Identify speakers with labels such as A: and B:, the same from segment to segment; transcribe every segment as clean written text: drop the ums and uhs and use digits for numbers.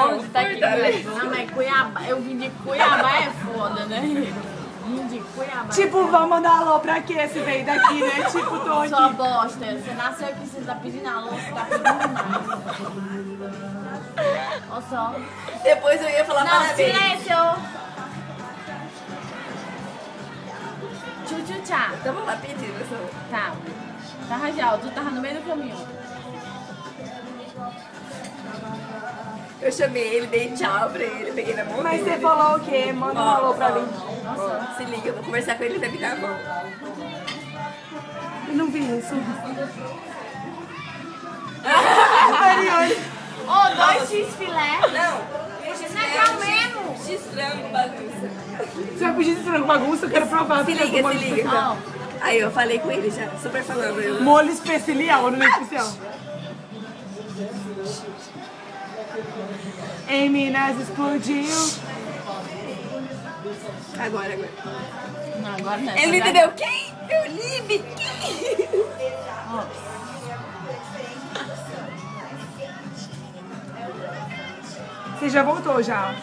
A: longe, tá aqui.
B: Não, mas Cuiabá, eu vim de Cuiabá é foda, né? Vim de Cuiabá.
C: Tipo, vamos mandar alô pra quê se veio daqui, né? Tipo, tô aqui.
B: Sua bosta, você nasceu aqui, você tá pedindo alô, você tá pedindo mais. Olha só.
A: Depois eu ia falar
B: Não,
A: parabéns.
B: silêncio! Tchau.
A: Tava lá pedindo, só.
B: Tá. Tava já, tu tava no meio do caminho.
A: Eu chamei ele, dei tchau pra ele, peguei na mão
C: Mas
A: dele.
C: você falou o quê? Manda um alô pra mim.
A: Ó, se liga, eu vou conversar com ele, ele vai me dar a mão.
C: Eu não vi isso.
B: Ô, 2 X filé.
A: Não,
B: Não é o mesmo.
A: X-frango, bagunça.
C: Você vai pedir esse frango bagunça? Eu quero provar.
A: Se
C: porque
A: liga,
C: eu vou
A: se
C: molho
A: liga.
C: especial.
A: Aí eu falei com ele já, super falando. Eu...
C: Molho especial, não é especial. Em Minas explodiu.
A: Agora.
B: Não, agora não.
A: Ele entendeu quem? Eu libe quem?
C: Você já voltou já?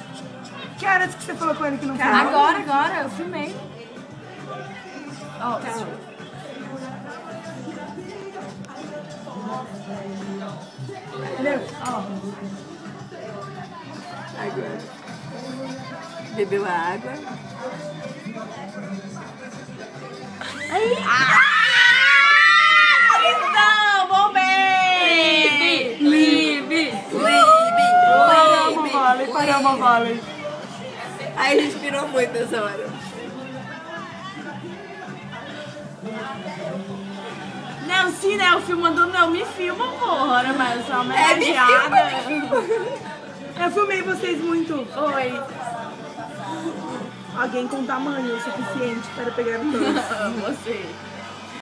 C: Que horas que você falou com ele que não foi?
B: Agora, eu filmei. Ó,
C: Entendeu?
A: Agora. Bebeu a água.
B: Não, bombei!
A: Libe!
C: Paramos, vale.
A: Aí a gente pirou muito nessa hora.
B: Não, sim, né? O filmando não me filma, porra, mas eu sou uma
A: É, me
B: homenageada.
C: Eu filmei vocês muito.
B: Oi.
C: Alguém com tamanho suficiente para pegar todos.
B: Você.